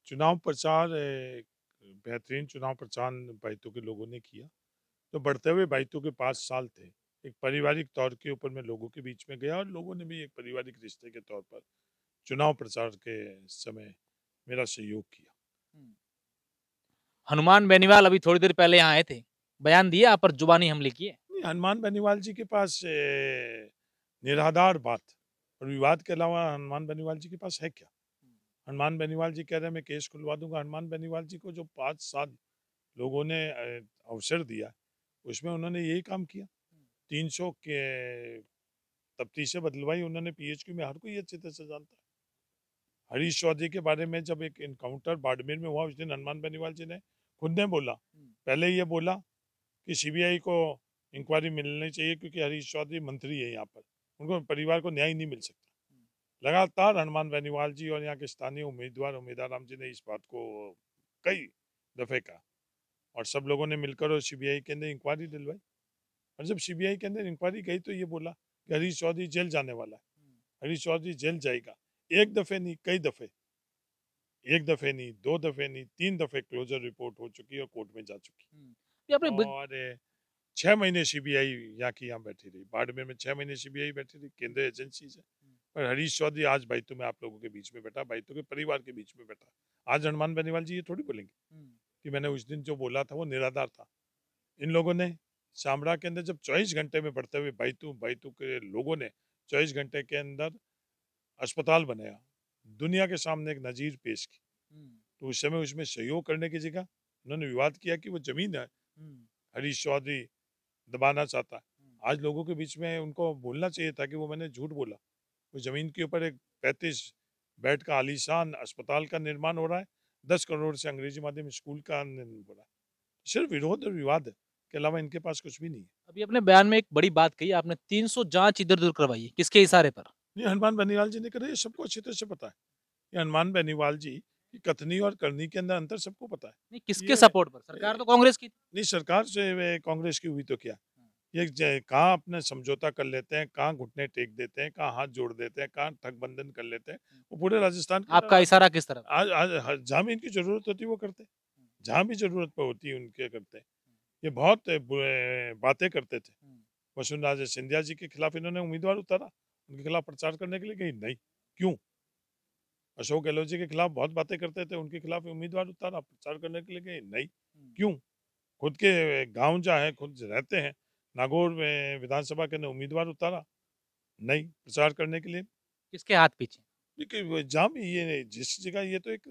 चुनाव प्रचार बेहतरीन चुनाव प्रचार बैतूल के लोगों ने किया। तो बढ़ते हुए बैतूल के 5 साल थे। एक पारिवारिक तौर के ऊपर मैं लोगों के बीच में गया और लोगों ने भी एक पारिवारिक रिश्ते के तौर पर चुनाव प्रचार के समय मेरा सहयोग किया। हुँ। हनुमान बेनीवाल अभी थोड़ी देर पहले यहाँ आए थे। बयान दिए आप पर जुबानी हमले किए। नहीं, हनुमान बेनीवाल जी के पास निराधार बात और विवाद के अलावा हनुमान बेनीवाल जी के पास है क्या? हनुमान बेनीवाल जी कह रहे हैं मैं केस खुलवा दूँगा। हनुमान बेनीवाल जी को जो 5 साल लोगों ने अवसर दिया, उसमें उन्होंने यही काम किया। 300 के तफ्तीशें बदलवाई उन्होंने पीएचक्यू में, हर कोई अच्छी तरह से जानता है। हरीश चौधरी के बारे में जब एक एनकाउंटर बाड़मेर में हुआ, उस दिन हनुमान बेनीवाल जी ने खुद ने बोला, पहले ये बोला कि सीबीआई को इंक्वायरी मिलनी चाहिए क्योंकि हरीश चौधरी मंत्री है यहाँ पर, उनको परिवार को न्याय नहीं मिल सकता। लगातार हनुमान बेनीवाल जी और यहाँ के स्थानीय उम्मीदवार उमेदा राम जी ने इस बात को कई दफे कहा और सब लोगों ने मिलकर और सीबीआई के अंदर इंक्वायरी दिलवाई। और जब सीबीआई के अंदर इंक्वायरी गई तो ये बोला कि हरीश चौधरी जेल जाने वाला है, हरीश चौधरी जेल जाएगा। एक दफे नहीं, कई दफे, एक दफे नहीं, 2 दफे नहीं, 3 दफे क्लोजर रिपोर्ट हो चुकी है और कोर्ट में जा चुकी हुँ। ये आपने ब और 6 महीने सीबीआई यहाँ की यहाँ बैठी रही। बाड़मेर में 6 महीने सीबीआई बैठी रही, केंद्रीय एजेंसीज है। पर हरीश चौधरी आज बैतूल में आप लोगों के बीच में बैठा, बैतूल के परिवार के बीच में बैठा। आज हनुमान बेनीवाल जी ये थोड़ी बोलेंगे हुँ। कि मैंने उस दिन जो बोला था वो निराधार था। इन लोगों ने शामरा के अंदर जब 24 घंटे में बढ़ते हुए बैतूल के लोगों ने 24 घंटे के अंदर अस्पताल बनाया, दुनिया के सामने एक नज़ीर पेश की। हुँ। तो उस समय उसमें सहयोग करने की जगह उन्होंने विवाद किया कि वो ज़मीन है, हुँ। हरीश चौधरी दबाना चाहता है। हुँ। आज लोगों के बीच में उनको बोलना चाहिए था कि वो मैंने झूठ बोला। वो ज़मीन के ऊपर एक 35 बेड का आलीशान अस्पताल का निर्माण हो रहा है, 10 करोड़ से अंग्रेजी माध्यम स्कूल का निर्माण हो रहा है। सिर्फ विरोध और विवाद के अलावा इनके पास कुछ भी नहीं है। अभी अपने बयान में एक बड़ी बात कही आपने 300 जाँच इधर-उधर करवाई है। किसके इशारे पर? ये हनुमान बेनीवाल जी ने करा, ये सबको अच्छी तरह से पता है। ये हनुमान बेनीवाल जी की कथनी और करनी के अंदर अंतर सबको पता है। नहीं, किसके ये सपोर्ट पर? सरकार तो कांग्रेस की थी। नहीं, सरकार से वे कांग्रेस की हुई तो क्या? ये कहाँ अपने समझौता कर लेते हैं, कहाँ घुटने टेक देते हैं, कहाँ हाथ जोड़ देते हैं, कहाँ ठगबंधन कर लेते हैं, वो पूरे राजस्थान के अंदर आपका आज इशारा किस तरफ? आज आज जहाँ भी इनकी जरूरत होती है वो करते हैं, जहाँ भी जरूरत होती है उनके करते हैं। ये बहुत बातें करते थे। वसुंधरा सिंधिया जी के खिलाफ इन्होंने उम्मीदवार उतारा, उनके खिलाफ प्रचार करने के लिए गई नहीं, क्यों? अशोक गहलोत जी के खिलाफ बहुत बातें करते थे, उनके खिलाफ उम्मीदवार उतारा, प्रचार करने के लिए गए नहीं, क्यों? खुद के गांव जहाँ है, खुद रहते हैं, नागौर में विधानसभा के अंदर उम्मीदवार उतारा नहीं, प्रचार करने के लिए। किसके हाथ पीछे? क्योंकि जहाँ भी ये जिस जगह, ये तो एक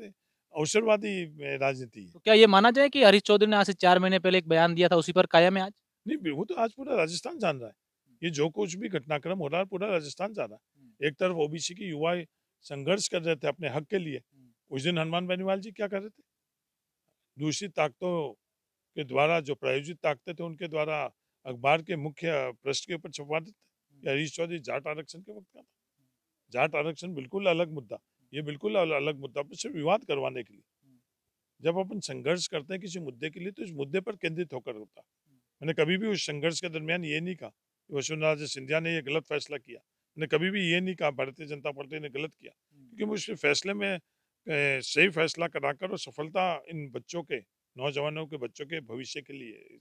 अवसरवादी राजनीति है। तो क्या ये माना जाए कि हरीश चौधरी ने आज से 4 महीने पहले एक बयान दिया था, उसी पर कायम है आज? नहीं, वो तो आज पूरा राजस्थान जान रहा है। ये जो कुछ भी घटनाक्रम हो रहा है पूरा राजस्थान जान रहा है। एक तरफ ओबीसी के युवा संघर्ष कर रहे थे अपने हक के लिए, उस दिन हनुमान बेनीवाल जी क्या कर रहे थे? दूसरी ताकतों के द्वारा, जो प्रायोजित ताकतें थे उनके द्वारा अखबार के मुख्य पृष्ठ के ऊपर छपवा देते कि हरीश चौधरी जाट आरक्षण के वक्त का था। जाट आरक्षण बिल्कुल अलग मुद्दा, ये बिल्कुल अलग मुद्दा पर सिर्फ विवाद करवाने के लिए। जब अपन संघर्ष करते हैं किसी मुद्दे के लिए तो इस मुद्दे पर केंद्रित होकर होता है। मैंने कभी भी उस संघर्ष के दरमियान ये नहीं कहा कि वसुंधरा राजे सिंधिया ने ये गलत फैसला किया। मैंने कभी भी ये नहीं कहा भारतीय जनता पार्टी ने गलत किया, क्योंकि मैं उसके फैसले में सही फैसला कराकर और सफलता इन बच्चों के, नौजवानों के बच्चों के भविष्य के लिए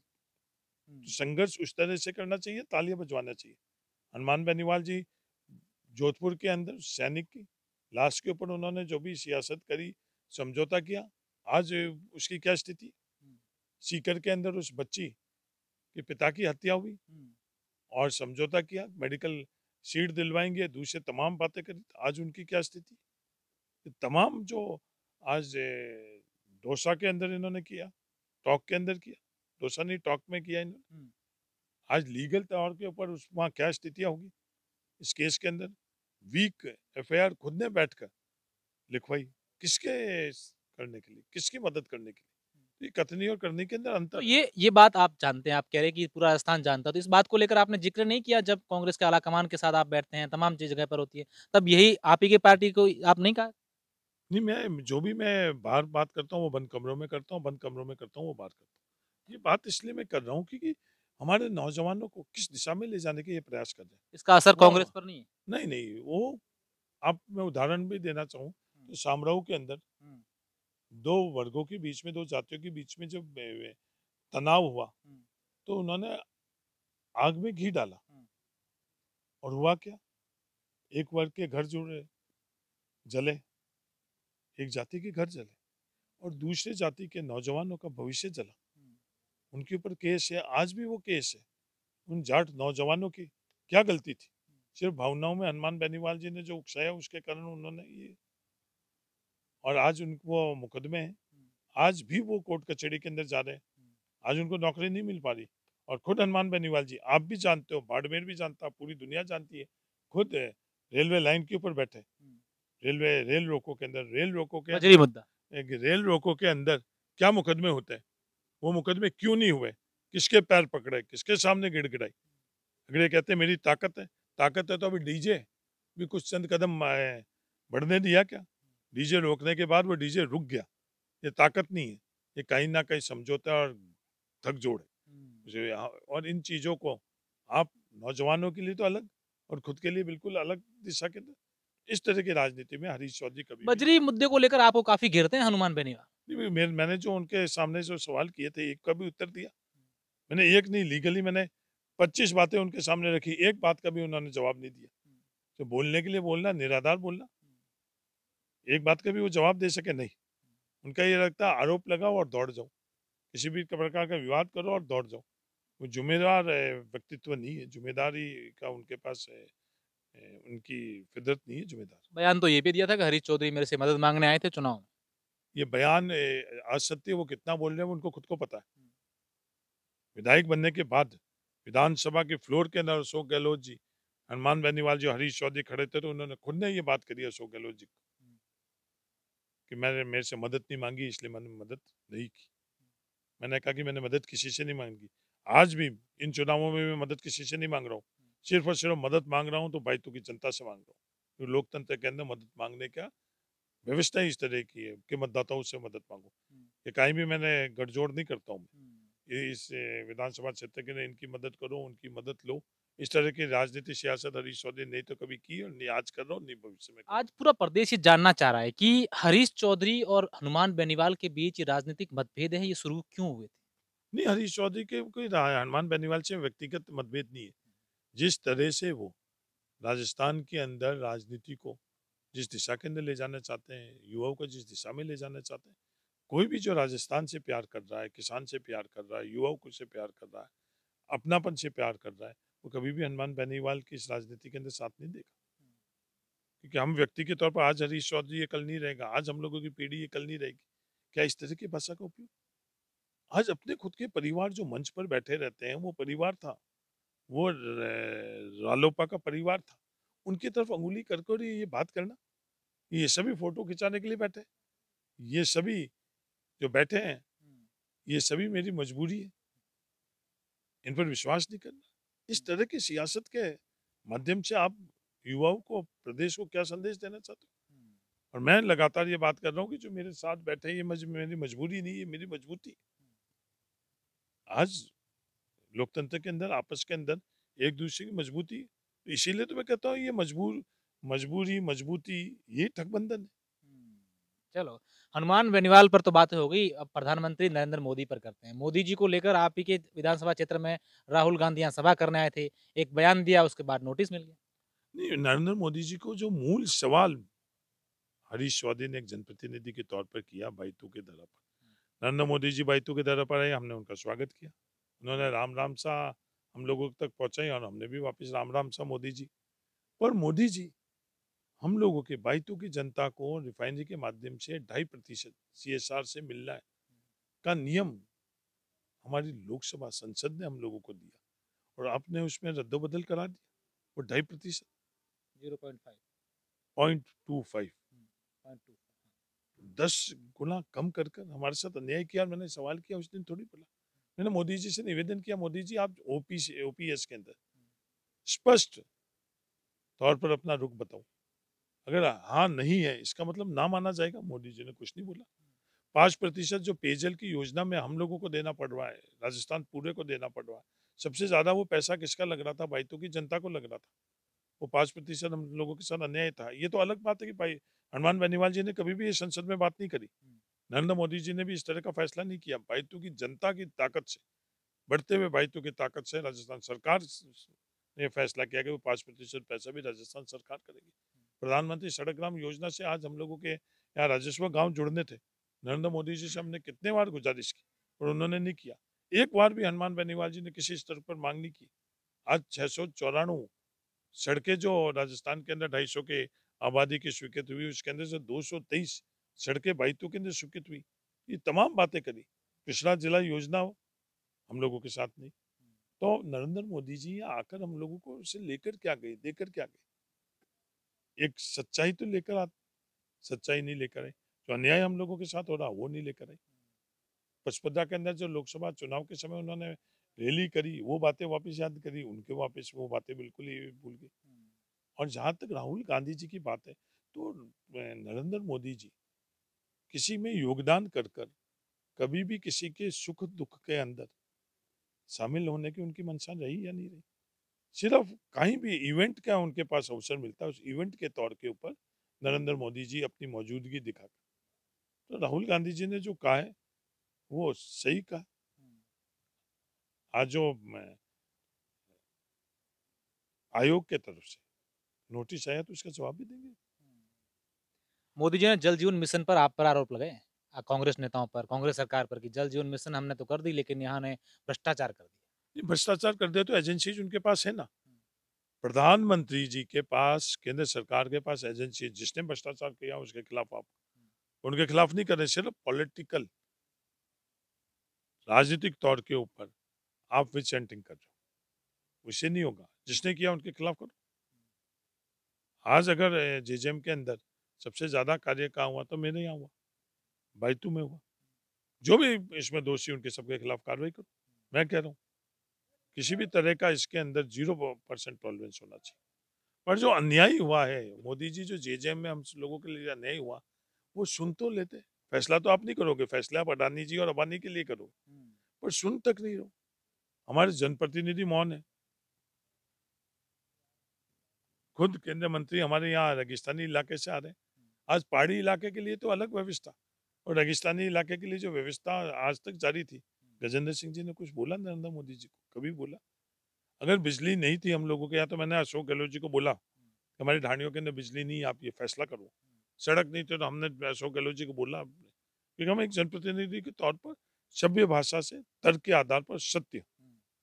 तो संघर्ष उस तरह से करना चाहिए, तालियां बजवाना चाहिए। हनुमान बेनीवाल जी जोधपुर के अंदर सैनिक की लाश के ऊपर उन्होंने जो भी सियासत करी, समझौता किया, आज उसकी क्या स्थिति? सीकर के अंदर उस बच्ची के पिता की हत्या हुई और समझौता किया, मेडिकल सीट दिलवाएंगे, दूसरे तमाम बातें करी, तो आज उनकी क्या स्थिति? ये तमाम जो आज डोसा के अंदर इन्होंने किया, टॉक के अंदर किया, डोसा नहीं टॉक में किया इन्होंने, आज लीगल तौर के ऊपर उस वहाँ क्या स्थितियाँ होगी इस केस के अंदर? वीक एफआईआर खुद ने बैठकर लिखवाई, किसके करने के लिए, किसकी मदद करने के लिए? तो ये कथनी और करनी के अंदर तो अंतर है। ये बात आप जानते हैं, आप कह रहे हैं कि पूरा राजस्थान जानता है, तो इस बात को लेकर आपने ज़िक्र नहीं किया जब कांग्रेस के आलाकमान के साथ आप बैठते हैं, तमाम चीज़ जगह पर होती है, तब यही आप ही की पार्टी को आप नहीं कहा? नहीं, मैं जो भी मैं बाहर बात करता हूँ वो बंद कमरों में करता हूँ, बंद कमरों में करता हूँ वो बात करता हूँ। ये बात इसलिए मैं कर रहा हूँ क्योंकि हमारे नौजवानों को किस दिशा में ले जाने के ये प्रयास कर रहे हैं। इसका असर कांग्रेस वो पर नहीं है? नहीं, नहीं, वो आप मैं उदाहरण भी देना चाहूँ तो शामराव के अंदर हुँ। दो वर्गों के बीच में, दो जातियों के बीच में जब तनाव हुआ तो उन्होंने आग में घी डाला और हुआ क्या, एक वर्ग के घर जुड़े जले, एक जाति के घर जले और दूसरे जाति के नौजवानों का भविष्य जला। उनके ऊपर केस है, आज भी वो केस है। उन जाट नौजवानों की क्या गलती थी? सिर्फ भावनाओं में हनुमान बेनीवाल जी ने जो उकसाया उसके कारण उन्होंने ये, और आज उनको मुकदमे हैं, आज भी वो कोर्ट कचहरी के अंदर जा रहे हैं, आज उनको नौकरी नहीं मिल पा रही। और खुद हनुमान बेनीवाल जी, आप भी जानते हो, बाड़मेर भी जानता, पूरी दुनिया जानती है, खुद रेलवे लाइन के ऊपर बैठे, रेल रोको के अंदर, बजरी मुद्दा। रेल रोको के अंदर क्या मुकदमे होते हैं, वो मुकदमे क्यों नहीं हुए? किसके पैर पकड़े, किसके सामने गिड़गिड़ाई? अगर ये कहते हैं मेरी ताकत है तो अभी डीजे भी कुछ चंद कदम बढ़ने दिया क्या? डीजे रोकने के बाद वो डीजे रुक गया, ये ताकत नहीं है, ये कहीं ना कहीं समझौता और ठग जोड़ है। और इन चीजों को आप नौजवानों के लिए तो अलग और खुद के लिए बिल्कुल अलग दिशा के अंदर, इस तरह की राजनीति में हरीश चौधरी कभी भी बजरी मुद्दे को लेकर आपको काफी घेरते हैं हनुमान बेनीवाल। नहीं। मैंने जो उनके सामने जो सवाल किए थे एक का भी उत्तर दिया मैंने, एक नहीं, लीगली मैंने 25 बातें उनके सामने रखी, एक बात का भी उन्होंने जवाब नहीं दिया। तो बोलने के लिए बोलना, निराधार बोलना, एक बात का भी वो जवाब दे सके नहीं। उनका ये लगता है आरोप लगाओ और दौड़ जाओ, किसी भी प्रकार का विवाद करो और दौड़ जाओ। वो जिम्मेदार व्यक्तित्व नहीं है, जिम्मेदारी का उनके पास उनकी फितरत नहीं है जिम्मेदार। बयान तो ये भी दिया था कि हरीश चौधरी मेरे से मदद मांगने आए थे चुनाव में। ये बयान असत्य, वो कितना बोल रहे हैं वो उनको खुद को पता है। विधायक बनने के बाद विधानसभा के फ्लोर के अंदर अशोक गहलोत जी, हनुमान बेनीवाल जी, हरीश चौधरी खड़े थे तो उन्होंने खुद ने ये बात करी अशोक गहलोत जी को कि मैंने मेरे से मदद नहीं मांगी इसलिए मैंने मदद नहीं की। मैंने कहा कि मैंने मदद किसी से नहीं मांगी, आज भी इन चुनावों में मैं मदद किसी से नहीं मांग रहा हूँ, सिर्फ और सिर्फ मदद मांग रहा हूँ तो बैतूल की जनता से मांग रहा हूँ। तो लोकतंत्र के अंदर मदद मांगने का व्यवस्था ही इस तरह की है कि मतदाताओं से मदद मांगो। ये कहीं भी मैंने गठजोड़ नहीं करता हूँ। इस विधानसभा क्षेत्र के लिए इनकी मदद करो, उनकी मदद लो, इस तरह की राजनीति सियासत हरीश चौधरी नहीं तो कभी की और नहीं आज कर रहा हूँ, नहीं भविष्य में करूँ। आज पूरा प्रदेश ये जानना चाह रहा है कि हरीश चौधरी और हनुमान बेनीवाल के बीच ये राजनीतिक मतभेद है, ये शुरू क्यों हुए थे? नहीं, हरीश चौधरी के कोई हनुमान बेनीवाल से व्यक्तिगत मतभेद नहीं है। जिस तरह से वो राजस्थान के अंदर राजनीति को जिस दिशा के अंदर ले जाना चाहते हैं, युवाओं को जिस दिशा में ले जाना चाहते हैं, कोई भी जो राजस्थान से प्यार कर रहा है, किसान से प्यार कर रहा है, युवाओं को से प्यार कर रहा है, अपनापन से प्यार कर रहा है, वो कभी भी हनुमान बेनीवाल की इस राजनीति के अंदर साथ नहीं देगा। क्योंकि हम व्यक्ति के तौर पर आज हरीश चौधरी ये कल नहीं रहेगा, आज हम लोगों की पीढ़ी ये कल नहीं रहेगी। क्या इस तरह की भाषा का उपयोग? आज अपने खुद के परिवार जो मंच पर बैठे रहते हैं वो परिवार था, वो रालोपा का परिवार था, उनकी तरफ अंगुली कर कर ये बात करना, ये सभी फोटो खिंचाने के लिए बैठे, ये सभी जो बैठे हैं, ये सभी मेरी मजबूरी है, इन पर विश्वास नहीं करना। इस तरह की सियासत के माध्यम से आप युवाओं को, प्रदेश को क्या संदेश देना चाहते हो? और मैं लगातार ये बात कर रहा हूँ कि जो मेरे साथ बैठे हैं ये मेरी मजबूरी नहीं है, मेरी मजबूती। आज लोकतंत्र के अंदर आपस के अंदर एक दूसरे की मजबूती है। तो इसीलिए तो मैं कहता हूँ ये मजबूरी मजबूती ये ठगबंधन है। चलो, हनुमान बेनीवाल पर तो बात हो गई, अब प्रधानमंत्री नरेंद्र मोदी पर करते हैं। मोदी जी को लेकर आप ही के विधानसभा क्षेत्र में राहुल गांधी यहाँ सभा करने आए थे, एक बयान दिया, उसके बाद नोटिस मिल गया। नहीं, नरेंद्र मोदी जी को जो मूल सवाल हरीश चौधरी ने एक जनप्रतिनिधि के तौर पर किया बैतू के दौरा पर, नरेंद्र मोदी जी बैतू के दौरा पर आए, हमने उनका स्वागत किया, उन्होंने राम राम सा हम लोगों तक पहुंचाई और हमने भी वापस राम राम सा मोदी जी। पर मोदी जी हम लोगों के बैतू की जनता को रिफाइनरी के माध्यम से 2.5% CSR से मिलना है का नियम हमारी लोकसभा संसद ने हम लोगों को दिया और आपने उसमें रद्दोबदल करा दिया। वो 2.5%, 0.5 0.25, 10 गुना कम कर कर हमारे साथ अन्याय किया। मैंने सवाल किया उस दिन, थोड़ी बोला, मैंने मोदी जी से निवेदन किया, मोदी जी आप OPS के अंदर स्पष्ट तौर पर अपना रुख बताओ, अगर हाँ नहीं है इसका मतलब ना माना जाएगा। मोदी जी ने कुछ नहीं बोला। 5% जो पेयजल की योजना में हम लोगों को देना पड़ रहा है, राजस्थान पूरे को देना पड़ रहा है, सबसे ज्यादा वो पैसा किसका लग रहा था? बैतू की जनता को लग रहा था। वो 5% हम लोगों के साथ अन्याय था। ये तो अलग बात है कि भाई हनुमान बेनीवाल जी ने कभी भी ये संसद में बात नहीं करी, नरेंद्र मोदी जी ने भी इस तरह का फैसला नहीं किया। भाइयों की जनता की ताकत से, बढ़ते हुए भाइयों की ताकत से राजस्थान सरकार ने फैसला किया कि वो 5% पैसा भी राजस्थान सरकार करेगी। प्रधानमंत्री सड़क ग्राम योजना से आज हम लोगों के यहाँ राजस्व गांव जुड़ने थे। नरेंद्र मोदी जी से हमने कितने बार गुजारिश की और उन्होंने नहीं किया। एक बार भी हनुमान बेनीवाल जी ने किसी स्तर पर मांग नहीं की। आज 694 सड़कें जो राजस्थान के अंदर 250 के आबादी की स्वीकृत हुई, उसके अंदर से 223 सड़कें बाइतों के अंदर स्वीकृत हुई। ये तमाम बातें करी। पिछड़ा जिला योजना हो, हम लोगों के साथ नहीं। तो नरेंद्र मोदी जी आकर हम लोगों को उसे लेकर क्या गए, देकर क्या गए? एक सच्चाई तो लेकर आ, सच्चाई नहीं लेकर आए। जो अन्याय हम लोगों के साथ हो रहा वो नहीं लेकर आए। पचपद्दा के अंदर जो लोकसभा चुनाव के समय उन्होंने रैली करी, वो बातें वापस याद करी, उनके वापस वो बातें बिल्कुल ही भूल गई। और जहां तक राहुल गांधी जी की बात है, तो नरेंद्र मोदी जी किसी में योगदान कर कर कभी भी किसी के सुख दुख के अंदर शामिल होने की उनकी मंशा रही या नहीं रही। सिर्फ कहीं भी इवेंट का उनके पास अवसर मिलता है, उस इवेंट के तौर के ऊपर नरेंद्र मोदी जी अपनी मौजूदगी दिखाकर। तो राहुल गांधी जी ने जो कहा है वो सही कहा। आज जो आयोग के तरफ से नोटिस आया तो उसका जवाब भी देंगे। मोदी जी ने जल जीवन मिशन पर आप पर आरोप लगाए कांग्रेस नेताओं पर, कांग्रेस सरकार पर कि जल जीवन मिशन हमने तो कर दी लेकिन यहाँ ने भ्रष्टाचार कर दिया। ये भ्रष्टाचार कर दे तो एजेंसीज उनके पास है ना। प्रधानमंत्री जी के पास, केंद्र सरकार के पास एजेंसी, जिसने भ्रष्टाचार किया उसके खिलाफ आप उनके खिलाफ नहीं कर रहे। सिर्फ पॉलिटिकल, राजनीतिक तौर के ऊपर आप विच सेंटिंग कर रहे हो, उससे नहीं होगा। जिसने किया उनके खिलाफ करो। आज अगर जेजेएम के अंदर सबसे ज्यादा कार्य कहाँ हुआ तो मेरे यहाँ हुआ, बैतू में हुआ। जो भी इसमें दोषी उनके सबके खिलाफ कार्रवाई करो। मैं कह रहा हूँ किसी भी तरह का इसके अंदर 0% टॉलरेंस होना चाहिए। पर जो अन्याय हुआ है, मोदी जी जो जेजेएम में हम लोगों के लिए अन्याय हुआ, वो सुन तो लेते। फैसला तो आप नहीं करोगे, फैसला आप अडानी जी और अंबानी के लिए करोगे, पर सुन तक नहीं रहो। हमारे जनप्रतिनिधि मौन है। खुद केंद्रीय मंत्री हमारे यहाँ रेगिस्तानी इलाके से आ रहे हैं। आज पहाड़ी इलाके के लिए तो अलग व्यवस्था, और रेगिस्तानी इलाके के लिए जो व्यवस्था आज तक जारी थी, गजेंद्र सिंह जी ने कुछ बोला नरेंद्र मोदी जी को? कभी बोला? अगर बिजली नहीं थी हम लोगों के यहाँ तो मैंने अशोक गहलोत जी को बोला कि हमारी ढाणियों के अंदर बिजली नहीं, आप ये फैसला करो। सड़क नहीं थी तो हमने अशोक गहलोत जी को बोला, क्योंकि हम एक जनप्रतिनिधि के तौर पर सभ्य भाषा से, तर्क के आधार पर सत्य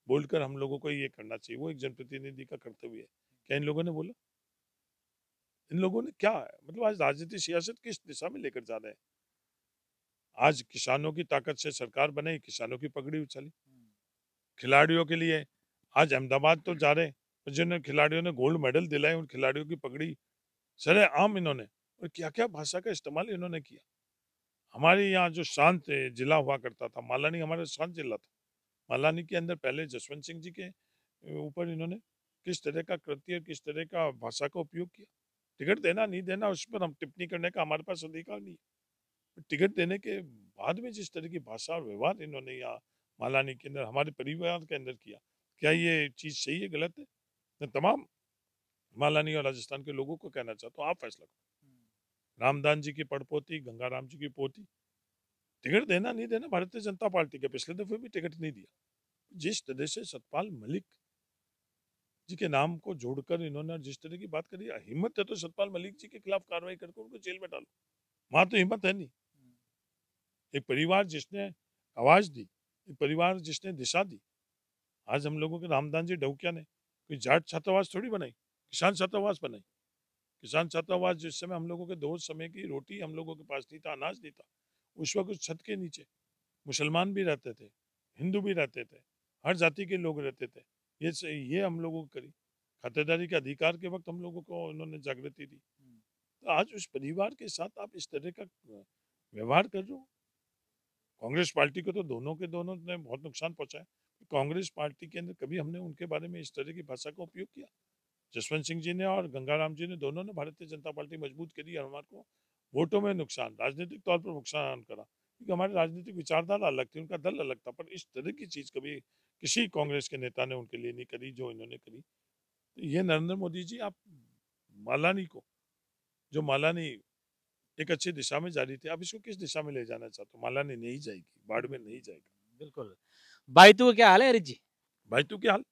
बोलकर हम लोगों को ये करना चाहिए। वो एक जनप्रतिनिधि का कर्तव्य है। क्या इन लोगों ने बोला? इन लोगों ने क्या है? मतलब आज राजनीति सियासत किस दिशा में लेकर जा रहे हैं? आज किसानों की ताकत से सरकार बनाई, किसानों की पगड़ी उछाली। खिलाड़ियों के लिए आज अहमदाबाद तो जा रहे हैं, जिन खिलाड़ियों ने गोल्ड मेडल दिलाए उन खिलाड़ियों की पगड़ी सरेआम इन्होंने, और क्या क्या भाषा का इस्तेमाल इन्होंने किया। हमारे यहाँ जो शांत जिला हुआ करता था, मालानी हमारा शांत जिला था। मालानी के अंदर पहले जसवंत सिंह जी के ऊपर इन्होंने किस तरह का कृत्य, किस तरह का भाषा का उपयोग किया। टिकट देना नहीं देना उस पर हम टिप्पणी करने का हमारे पास अधिकार नहीं है। टिकट देने के बाद में जिस तरह की भाषा और व्यवहार इन्होंने यहाँ मालानी के अंदर हमारे परिवार के अंदर किया, क्या ये चीज सही है, गलत है? मैं तमाम मालानी और राजस्थान के लोगों को कहना चाहता हूँ, आप फैसला करो। रामदान जी की पड़पोती, गंगाराम जी की पोती, टिकट देना नहीं देना भारतीय जनता पार्टी के, पिछले दफे भी टिकट नहीं दिया। जिस तरह से सतपाल मलिक जी के नाम को जोड़कर इन्होंने जिस तरह की बात करी, हिम्मत है तो सतपाल मलिक जी के खिलाफ कार्रवाई करके उनको जेल में डालो। वहां तो हिम्मत है नहीं। एक परिवार जिसने आवाज दी, एक परिवार जिसने दिशा दी। आज हम लोगों के रामदान जी डौकिया ने कोई जाट छात्रावास थोड़ी बनाई, किसान छात्रावास बनाई। किसान छात्रावास जिस समय हम लोगों के 2 समय की रोटी हम लोगों के पास नहीं था, अनाज नहीं था, उस वक्त उस छत के नीचे मुसलमान भी रहते थे, हिंदू भी रहते थे, हर जाति के लोग रहते थे। ये हम लोगों को करी खातेदारी के अधिकार के वक्त हम लोगों को उन्होंने जागृति दी। तो आज उस परिवार के साथ आप इस तरह का व्यवहार कर रहे हो। कांग्रेस पार्टी को तो दोनों के दोनों ने बहुत नुकसान पहुंचाया। कांग्रेस पार्टी के अंदर कभी हमने उनके बारे में इस तरह की भाषा का उपयोग किया? जसवंत सिंह जी ने और गंगाराम जी ने दोनों ने भारतीय जनता पार्टी मजबूत करी और हमारे को वोटों में नुकसान, राजनीतिक तौर पर नुकसान करा, क्योंकि हमारी राजनीतिक विचारधारा अलग थी, उनका दल अलग था। पर इस तरह की चीज कभी किसी कांग्रेस के नेता ने उनके लिए नहीं करी जो इन्होंने करी। तो ये नरेंद्र मोदी जी, आप मालानी को, जो मालानी एक अच्छी दिशा में जा रही थी। अब इसको किस दिशा में ले जाना चाहते हो? माला ने नहीं जाएगी, बाड़मेर नहीं जाएगा। बिल्कुल। बायतू का क्या हाल है हरीश जी? बैतू की हाल,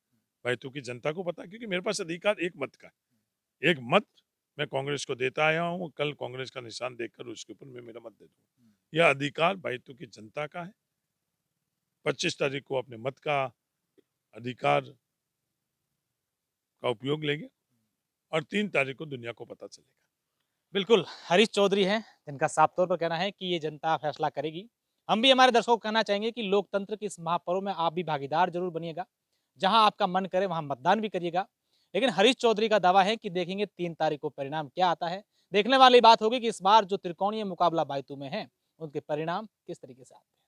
बैतू की जनता को पता है, क्योंकि मेरे पास अधिकार एक मत का है। एक मत मैं कांग्रेस को देता आया हूँ, कल कांग्रेस का निशान देखकर उसके ऊपर मैं मेरा मत दे दूंगा। यह अधिकार बैतू की जनता का है। 25 तारीख को अपने मत का अधिकार का उपयोग लेंगे और 3 तारीख को दुनिया को पता चलेगा। बिल्कुल, हरीश चौधरी हैं, जिनका साफ तौर पर कहना है कि ये जनता फैसला करेगी। हम भी हमारे दर्शकों को कहना चाहेंगे कि लोकतंत्र के इस महापर्व में आप भी भागीदार ज़रूर बनिएगा। जहां आपका मन करे वहां मतदान भी करिएगा। लेकिन हरीश चौधरी का दावा है कि देखेंगे 3 तारीख को परिणाम क्या आता है। देखने वाली बात होगी कि इस बार जो त्रिकोणीय मुकाबला बायतू में है, उनके परिणाम किस तरीके से आते हैं।